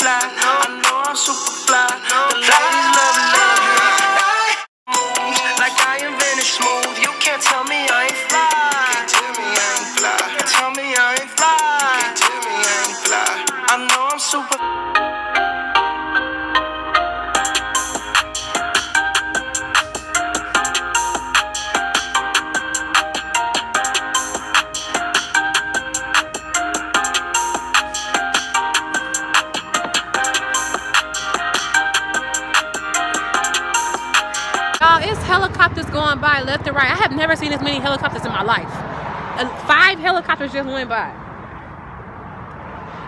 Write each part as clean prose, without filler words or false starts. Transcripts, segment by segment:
fly. I know I'm super fly. The ladies love moves like I invented smooth. You can't tell me I ain't fly. You can't tell me I ain't fly. You can't tell me I ain't fly. You can't tell me I ain't fly. I know I'm super. It's helicopters going by left and right. I have never seen as many helicopters in my life. 5 helicopters just went by.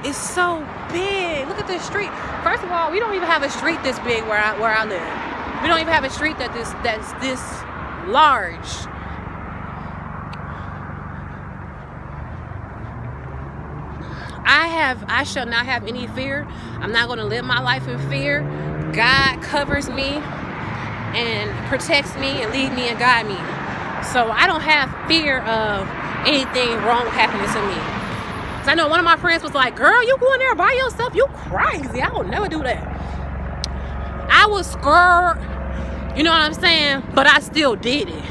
It's so big. Look at this street. First of all, we don't even have a street this big where I live. We don't even have a street that's this large. I shall not have any fear. I'm not going to live my life in fear. God covers me and protects me and lead me and guide me. So I don't have fear of anything wrong happening to me. So I know one of my friends was like, girl, you going there by yourself? You crazy. I would never do that. I was scared, you know what I'm saying? But I still did it.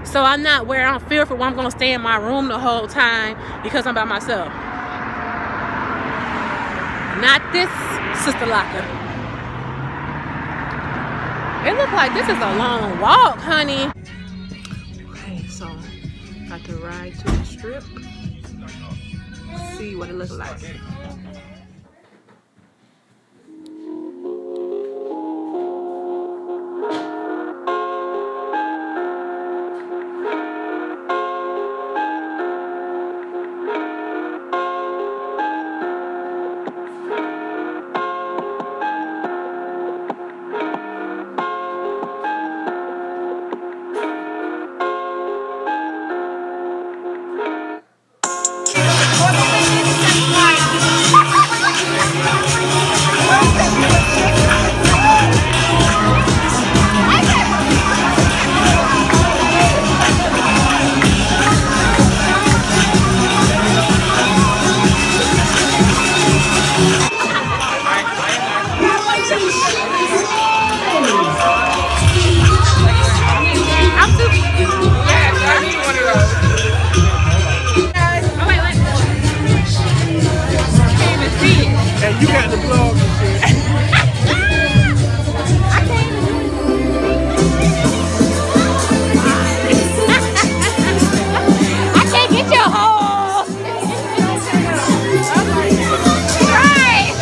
So I'm not where I'm fearful where I'm going to stay in my room the whole time because I'm by myself. Not this Sister Locker. It looks like this is a long walk, honey. Okay, so got to ride to the strip. See what it looks like. You got the vlog and shit. I can't get your hole. Right.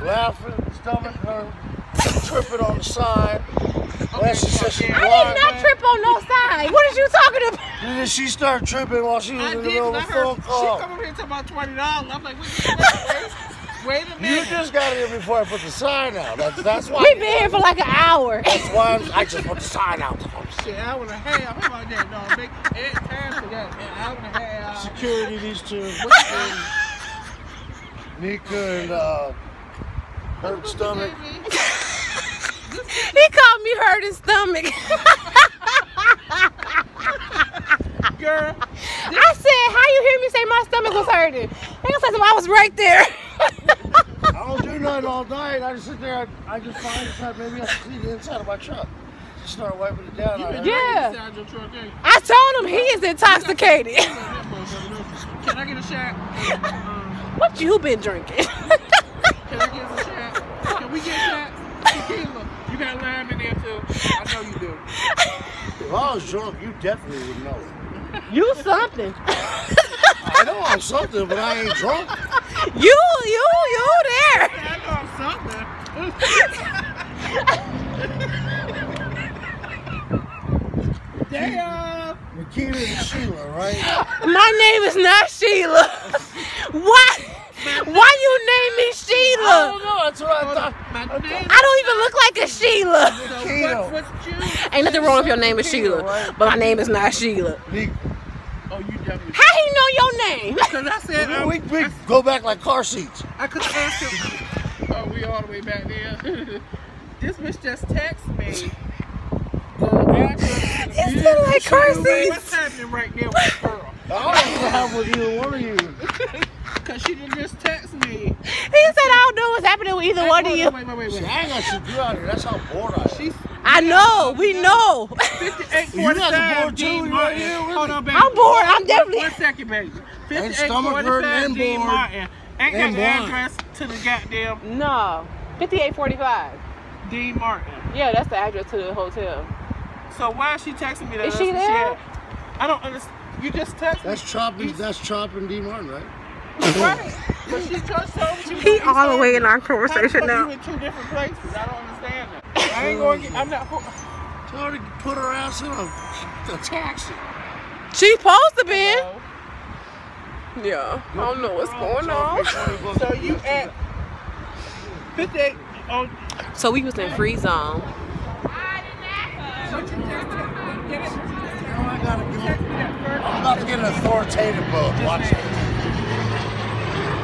Laughing, stomach hurt, tripping on the side. I did not trip on no side. What are you talking about? Did she start tripping while she was in the middle of a phone call? She come over here talking about $20. I'm like, wait a minute. You just got here before I put the sign out. That's why. We've been here for like an hour. That's why I just put the sign out. Shit, hour and a half. How about that, dog? Big time for that. An hour and a half. Security, these two. Nika and hurt stomach. He called me hurting stomach. Girl. I said, how you hear me say my stomach was hurting? They said I was right there. I don't do nothing all night. I just sit there. I just find inside. Maybe I can see the inside of my truck. Just start wiping it down. Yeah. I told him he is intoxicated. Can I get a shot? What you been drinking? Can I get a shot? Can we get shots? Tequila. You got lime in there too. I know you do. If I was drunk, you definitely would know it. You something. I know I'm something, but I ain't drunk. You there. I know I'm something. Damn. Nikita and Sheila, right? My name is not Sheila. What? Why you name me I Sheila? don't know. That's what I thought. I don't even look like a Sheila. What's you? Ain't nothing wrong if your name is Sheila, but my name is not Sheila. Oh, you definitely. How he know your name? Because I said We go back like car seats. I could ask him. Oh, we all the way back there. This bitch just text me. It's still like car seats. What's happening right there with the girl? I don't know what happened with either one of you. Because she didn't just text me. He said I don't know what's happening with either one of you. Wait. I ain't got shit to do out here. That's how bored I am. I know, we know. 58:45 D Martin. Hold on, baby. I'm bored. I'm definitely. 1 second, baby. And stomach hurting 58:45 and D bored. Martin. Ain't got And the blind. address to the goddamn No, 5845. D Martin. Yeah, that's the address to the hotel. So why is she texting me that? Is she there? I don't understand. You just texted me. That's chopping D Martin, right? Right. But she just told me He all the way in our conversation now. now. You in two different places. I don't understand that. I ain't going to get, I'm not. Tell her to put her ass in a taxi. She's supposed to be. Yeah, I don't know what's going on. So you at 58 on. So we was in free zone. I gotta go. I'm about to get an authoritative book. Watch this.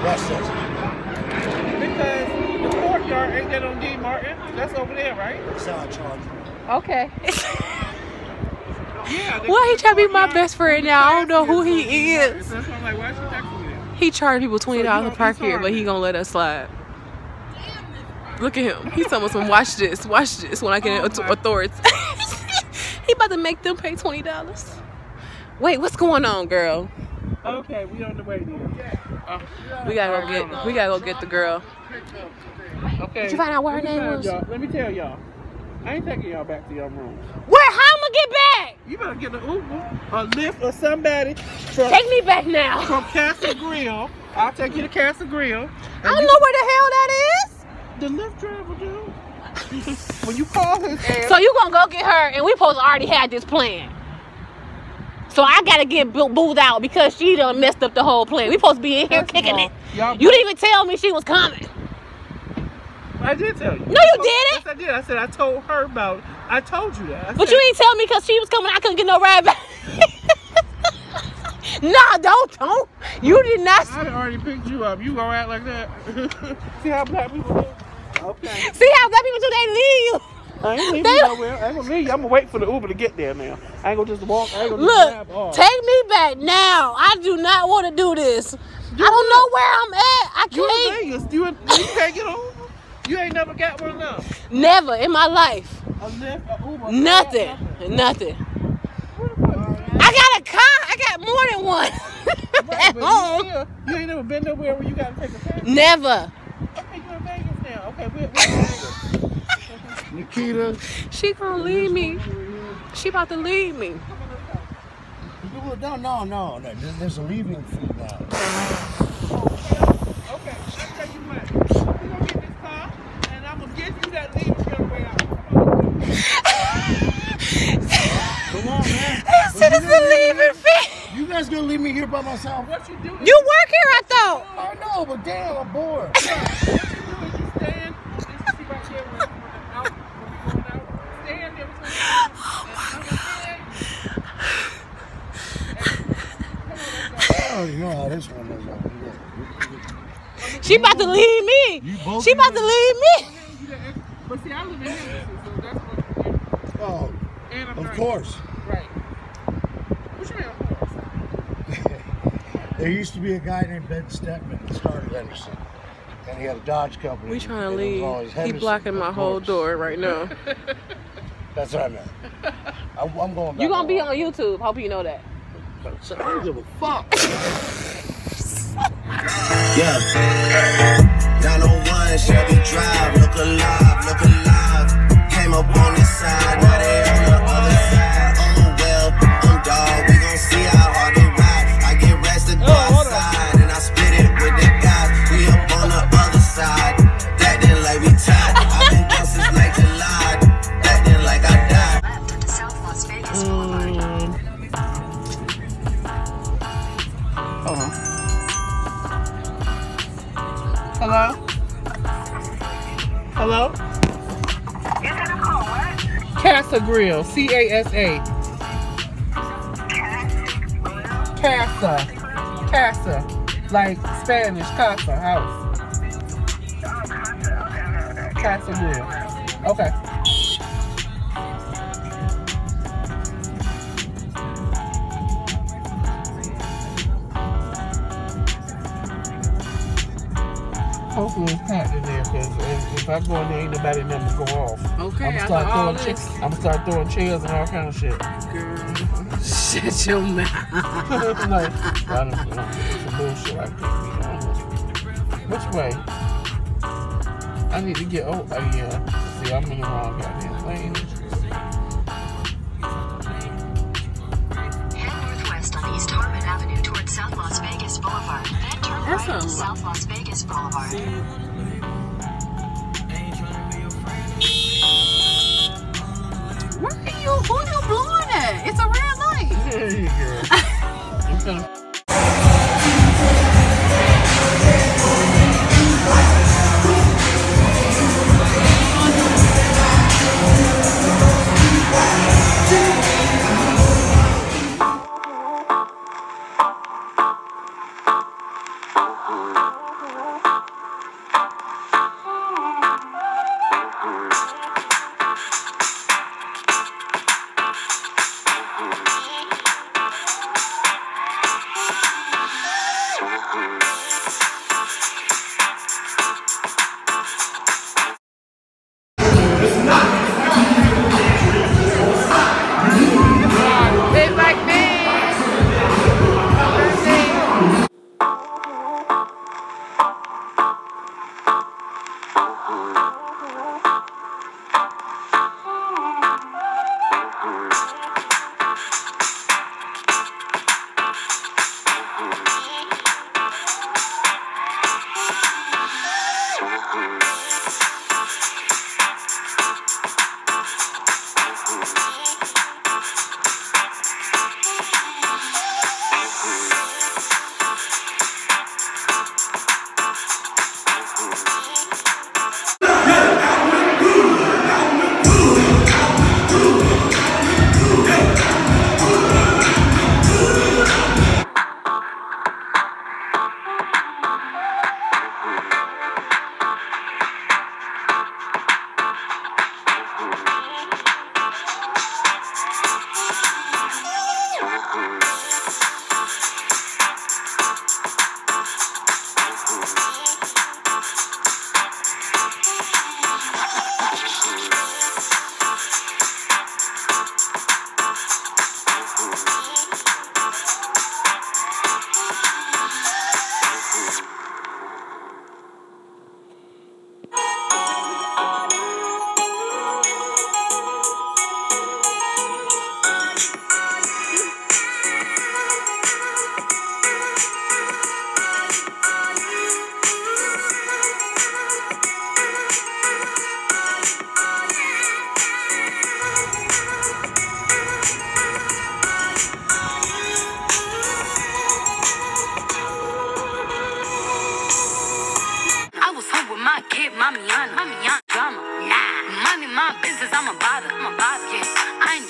Watch this. Because the courtyard ain't that on D Martin. That's over there, right? That's how I charge you. Okay. Yeah. Why he trying to be my best friend now? I don't know who he is. That's why I'm like, why is she texting me that? He charged people $20 to park here, but he gonna let us slide. Look at him. He's telling us, watch this when I get authority. He about to make them pay $20. Wait, what's going on, girl? Okay, we on the way then. We gotta go get the girl. Okay. Did you find out what her name was? Let me tell y'all. I ain't taking y'all back to your rooms. Where? How I'ma get back? You better get an Uber, a Lyft, or somebody. Take me back now. From Castle Grill. I'll take you to Castle Grill. I don't know where the hell that is. The Lyft driver, dude. When you call his ass. So you gonna go get her, and we supposed to already had this plan. So I gotta get booed out because she done messed up the whole plan. We supposed to be in here kicking it. You didn't even tell me she was coming. I did tell you. No, you didn't. Yes, I did. I said I told her about it. I told you that. But you didn't tell me because she was coming. I couldn't get no ride back. Nah, don't. You did not. I already picked you up. You gonna act like that? See how black people do? Okay. See how black people do? They leave you. I ain't leaving you nowhere. I ain't gonna leave you. I'm gonna wait for the Uber to get there now. I ain't gonna just walk. I ain't gonna just grab off. Take me back now. I do not want to do this. I don't know where I'm at. I You in can't. Vegas. You can't get over. You ain't never got one of them. Never in my life. A Lyft, a Uber. Nothing. I got a car. I got more than one at home. You ain't never been nowhere where you gotta take a taxi. Never. Okay, you in Vegas now. Okay, we're Nikita. She gonna leave me. She about to leave me. No. There's a leaving fee now. Okay, I'll tell you what. We're gonna get this car, and I'm gonna get you that leave your way out. Come on, man. He said it's a leaving fee. You guys gonna leave me here by myself? What you do? You work here, I thought. I know, but damn, I'm bored. What you do is you stand on this seat right here when we're out, when we're going out. Stand there between us. Oh, you know how this one is. She about to leave me. She about to leave me. But see, I live in Henderson, so that's what. Oh, And I'm of driving. course. Right. What you mean, of course? There used to be a guy named Ben Stetman that started Henderson. And he had a Dodge company. We trying to and it was leave. always He Henderson, blocking my of whole course. door right now. That's what I meant. I'm going back. You gonna be on YouTube. Hope you know that. So I don't give a fuck. Yeah. 901 Chevy Drive, look alive. Came up on this side, now they on the other side. Oh well, I'm dog, we gon' see how hard they ride. I get rested outside, and I split it with the guys. We up on the other side, that didn't like we tied. I've been down since like July, that didn't like I died. South Las Vegas. Hello? Hello? Casa Grill. C-A-S-A. Casa. Casa. Like Spanish, casa, house. Casa Grill. Okay. Hopefully it's packed in there, because if I go in there, ain't nobody never go off. Okay, I'm gonna start throwing chairs and all kind of shit. Girl, shut your mouth. Like, I don't know. It's some bullshit. I can't be honest. Which way? I need to get, oh yeah. See, I'm in the wrong goddamn lane. Head northwest on East Harmon Avenue towards South Las Vegas Boulevard. Then turn right onto South Las Vegas Boulevard. Who you blowing at? It's a red light. There you go. I'm gonna...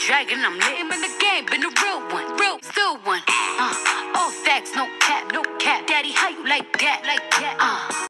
Dragon, I'm lit in the game, been a real one, real, still one. All facts, no cap, no cap. Daddy, how you like that?